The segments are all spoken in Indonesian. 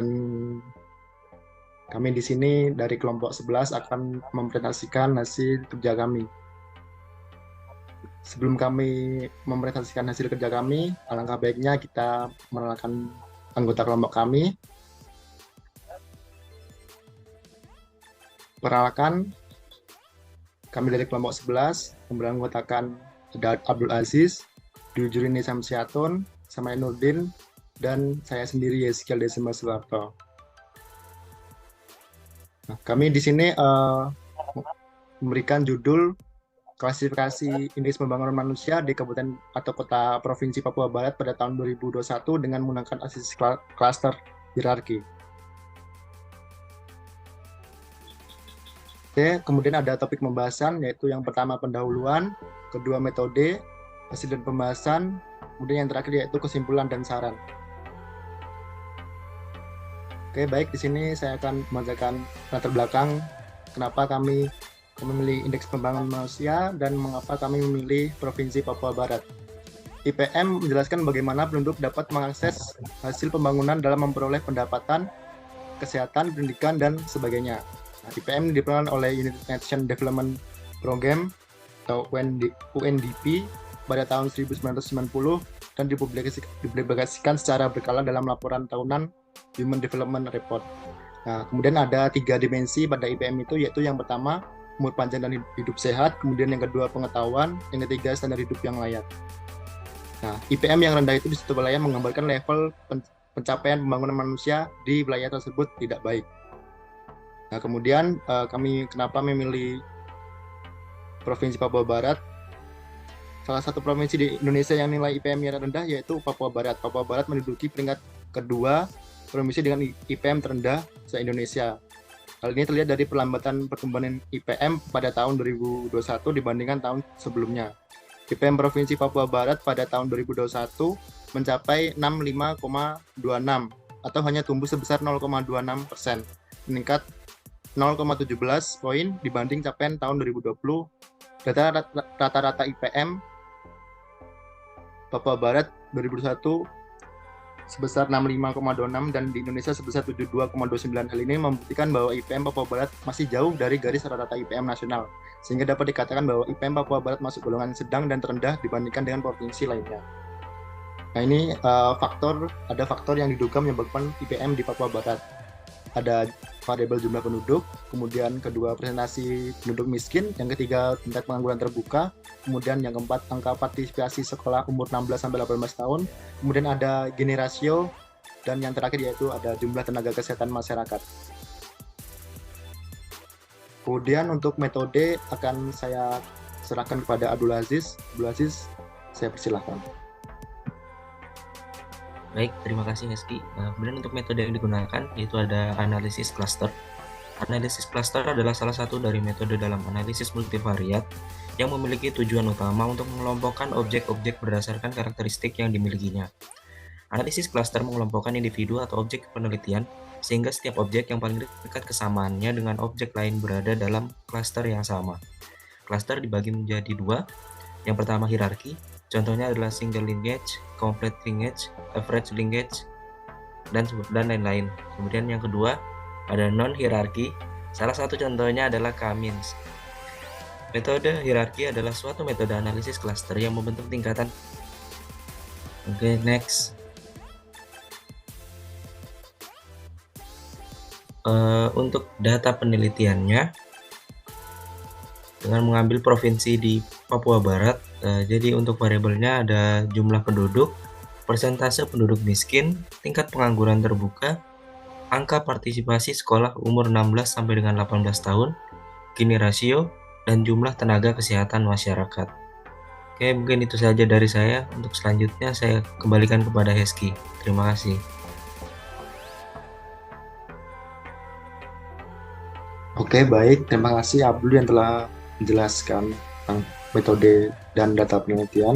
Dan kami di sini dari kelompok 11 akan mempresentasikan hasil kerja kami. Sebelum kami mempresentasikan hasil kerja kami, alangkah baiknya kita mengenalkan anggota kelompok kami. Perkenalkan, kami dari kelompok 11 beranggotakan Abdul Aziz, Dwi Jurini Samsiatun, Samai Nurdin, dan saya sendiri Yeskiel Desima Suwarto. Nah, kami di sini memberikan judul klasifikasi indeks pembangunan manusia di kabupaten atau kota provinsi Papua Barat pada tahun 2021 dengan menggunakan analisis klaster hierarki. Oke, kemudian ada topik pembahasan, yaitu yang pertama pendahuluan, kedua metode, hasil dan pembahasan, kemudian yang terakhir yaitu kesimpulan dan saran. Oke, baik, di sini saya akan membacakan latar belakang kenapa kami memilih indeks pembangunan manusia dan mengapa kami memilih Provinsi Papua Barat. IPM menjelaskan bagaimana penduduk dapat mengakses hasil pembangunan dalam memperoleh pendapatan, kesehatan, pendidikan, dan sebagainya. Nah, IPM diperoleh oleh United Nations Development Program atau UNDP pada tahun 1990 dan dipublikasikan secara berkala dalam laporan tahunan Human Development Report. Nah, kemudian ada 3 dimensi pada IPM itu, yaitu yang pertama umur panjang dan hidup sehat, kemudian yang kedua pengetahuan, yang ketiga standar hidup yang layak. Nah, IPM yang rendah itu di suatu wilayah menggambarkan level pencapaian pembangunan manusia di wilayah tersebut tidak baik. Nah, kemudian kami kenapa memilih Provinsi Papua Barat? Salah satu provinsi di Indonesia yang nilai IPM-nya rendah yaitu Papua Barat. Papua Barat menduduki peringkat kedua provinsi dengan IPM terendah se-Indonesia. Hal ini terlihat dari perlambatan pertumbuhan IPM pada tahun 2021 dibandingkan tahun sebelumnya. IPM Provinsi Papua Barat pada tahun 2021 mencapai 65,26 atau hanya tumbuh sebesar 0,26%, meningkat 0,17 poin dibanding capaian tahun 2020. Rata-rata IPM Papua Barat 2021 sebesar 65,26 dan di Indonesia sebesar 72,29. Hal ini membuktikan bahwa IPM Papua Barat masih jauh dari garis rata-rata IPM nasional, sehingga dapat dikatakan bahwa IPM Papua Barat masuk golongan sedang dan terendah dibandingkan dengan provinsi lainnya. Nah, ini ada faktor yang diduga menyebabkan IPM di Papua Barat. Ada variabel jumlah penduduk, kemudian kedua presentasi penduduk miskin, yang ketiga tingkat pengangguran terbuka, kemudian yang keempat angka partisipasi sekolah umur 16-18 tahun, kemudian ada Gini rasio, dan yang terakhir yaitu ada jumlah tenaga kesehatan masyarakat. Kemudian untuk metode akan saya serahkan kepada Abdul Aziz. Abdul Aziz, saya persilahkan. Baik, terima kasih Heski. Kemudian untuk metode yang digunakan yaitu ada analisis cluster. Analisis cluster adalah salah satu dari metode dalam analisis multivariat yang memiliki tujuan utama untuk mengelompokkan objek-objek berdasarkan karakteristik yang dimilikinya. Analisis cluster mengelompokkan individu atau objek penelitian sehingga setiap objek yang paling dekat kesamaannya dengan objek lain berada dalam cluster yang sama. Cluster dibagi menjadi 2. Yang pertama hierarki. Contohnya adalah single linkage, complete linkage, average linkage, dan lain-lain. Kemudian yang kedua ada non-hierarki. Salah satu contohnya adalah K-means. Metode hierarki adalah suatu metode analisis cluster yang membentuk tingkatan. Oke, next. Untuk data penelitiannya dengan mengambil provinsi di Papua Barat. Jadi untuk variabelnya ada jumlah penduduk, persentase penduduk miskin, tingkat pengangguran terbuka, angka partisipasi sekolah umur 16 sampai dengan 18 tahun, Gini rasio, dan jumlah tenaga kesehatan masyarakat. Oke, mungkin itu saja dari saya. Untuk selanjutnya saya kembalikan kepada Heski. Terima kasih. Oke, baik. Terima kasih Abdul yang telah menjelaskan tentang metode dan data penelitian.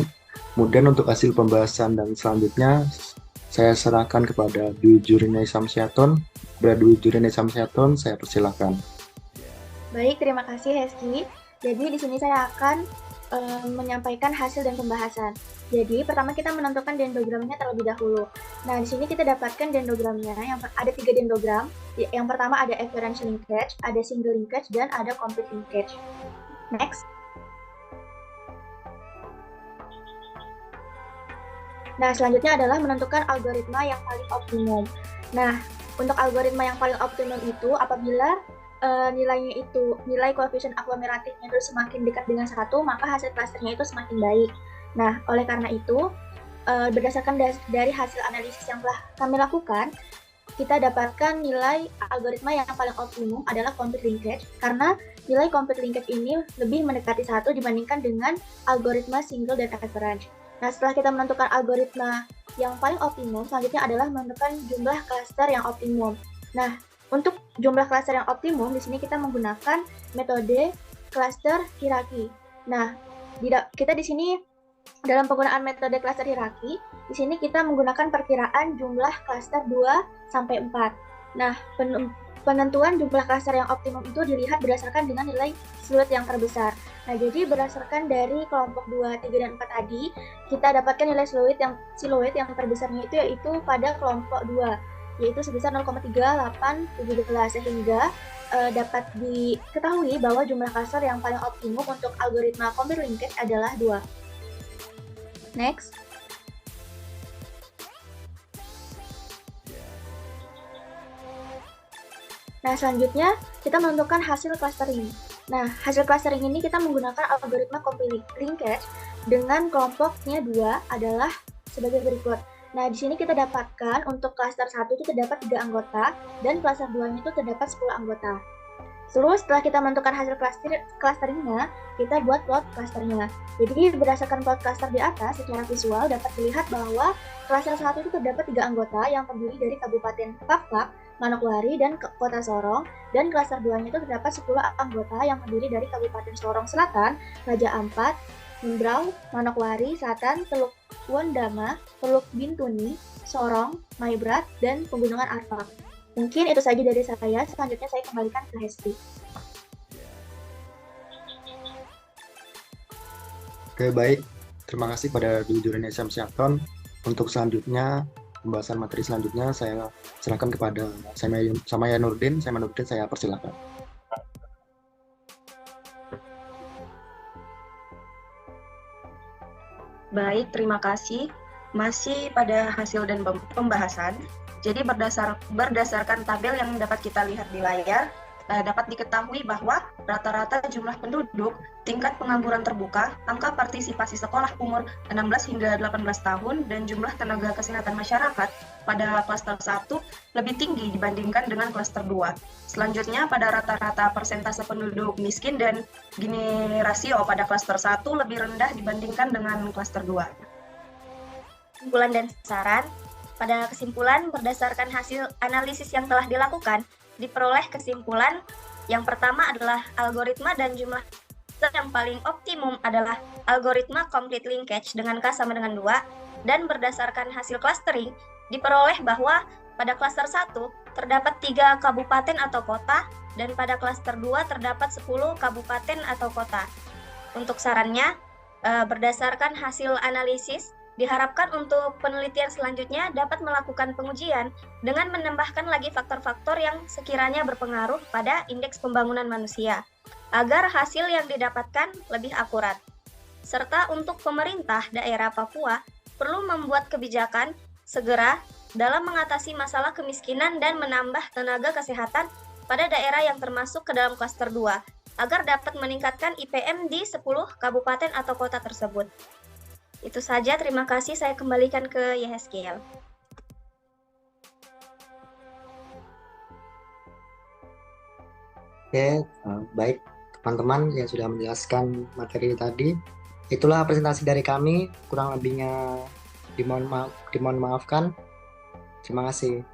Kemudian untuk hasil pembahasan dan selanjutnya saya serahkan kepada Dwi Jurini Samsiatun. Dwi Jurini Samsiatun, saya persilahkan. Baik, terima kasih Heski. Jadi di sini saya akan menyampaikan hasil dan pembahasan. Jadi pertama kita menentukan dendrogramnya terlebih dahulu. Nah di sini kita dapatkan dendrogramnya, yang ada 3 dendrogram. Yang pertama ada average linkage, ada single linkage, dan ada complete linkage. Next. Nah selanjutnya adalah menentukan algoritma yang paling optimum. Nah untuk algoritma yang paling optimum itu apabila nilainya itu, nilai koefisien aglomeratifnya itu semakin dekat dengan 1, maka hasil klasternya itu semakin baik. Nah, oleh karena itu, berdasarkan dari hasil analisis yang telah kami lakukan, kita dapatkan nilai algoritma yang paling optimum adalah complete linkage, karena nilai complete linkage ini lebih mendekati 1 dibandingkan dengan algoritma single dan average. Nah, setelah kita menentukan algoritma yang paling optimum, selanjutnya adalah menentukan jumlah klaster yang optimum. Nah, untuk jumlah klaster yang optimum, di sini kita menggunakan metode klaster hierarki. Nah, kita di sini dalam penggunaan metode klaster hierarki, di sini kita menggunakan perkiraan jumlah klaster 2 sampai 4. Nah, penentuan jumlah klaster yang optimum itu dilihat berdasarkan dengan nilai siluet yang terbesar. Nah, jadi berdasarkan dari kelompok 2, 3, dan 4 tadi, kita dapatkan nilai siluet yang terbesarnya itu yaitu pada kelompok 2. Yaitu sebesar 0,3817, sehingga dapat diketahui bahwa jumlah klaster yang paling optimum untuk algoritma complete linkage adalah 2. Next. Nah, selanjutnya kita menentukan hasil clustering. Nah, hasil clustering ini kita menggunakan algoritma complete linkage dengan kelompoknya 2 adalah sebagai berikut. Nah, di sini kita dapatkan untuk klaster 1 itu terdapat 3 anggota, dan klaster 2-nya itu terdapat 10 anggota. Terus setelah kita menentukan hasil clusteringnya, kita buat plot clusternya. Jadi berdasarkan plot cluster di atas, secara visual dapat dilihat bahwa klaster 1 itu terdapat 3 anggota yang terdiri dari Kabupaten Papua, Manokwari, dan Kota Sorong, dan klaster 2-nya itu terdapat 10 anggota yang terdiri dari Kabupaten Sorong Selatan, Raja Ampat, Membrau, Manokwari Selatan, Teluk Wondama, Teluk Bintuni, Sorong, Maibrat, dan Pegunungan Arfak. Mungkin itu saja dari saya. Selanjutnya saya kembalikan ke Hesti. Oke, baik. Terima kasih pada Guru Indonesia Siakton. Untuk selanjutnya, pembahasan materi selanjutnya saya serahkan kepada Samaya Nurdin. Saya persilakan. Baik, terima kasih. Masih pada hasil dan pembahasan. Jadi berdasarkan tabel yang dapat kita lihat di layar, dapat diketahui bahwa rata-rata jumlah penduduk, tingkat pengangguran terbuka, angka partisipasi sekolah umur 16 hingga 18 tahun, dan jumlah tenaga kesehatan masyarakat pada klaster 1 lebih tinggi dibandingkan dengan klaster 2. Selanjutnya, pada rata-rata persentase penduduk miskin dan Gini rasio pada klaster 1 lebih rendah dibandingkan dengan klaster 2. Kesimpulan dan saran. Pada kesimpulan, berdasarkan hasil analisis yang telah dilakukan, diperoleh kesimpulan yang pertama adalah algoritma dan jumlah yang paling optimum adalah algoritma complete linkage dengan K sama dengan 2, dan berdasarkan hasil clustering, diperoleh bahwa pada klaster 1 terdapat 3 kabupaten atau kota, dan pada klaster 2 terdapat 10 kabupaten atau kota. Untuk sarannya, berdasarkan hasil analisis, diharapkan untuk penelitian selanjutnya dapat melakukan pengujian dengan menambahkan lagi faktor-faktor yang sekiranya berpengaruh pada indeks pembangunan manusia, agar hasil yang didapatkan lebih akurat. Serta untuk pemerintah daerah Papua perlu membuat kebijakan segera dalam mengatasi masalah kemiskinan dan menambah tenaga kesehatan pada daerah yang termasuk ke dalam klaster 2, agar dapat meningkatkan IPM di 10 kabupaten atau kota tersebut. Itu saja, terima kasih. Saya kembalikan ke Yehezkiel. Oke, baik teman-teman yang sudah menjelaskan materi tadi. Itulah presentasi dari kami, kurang lebihnya dimohon maafkan. Terima kasih.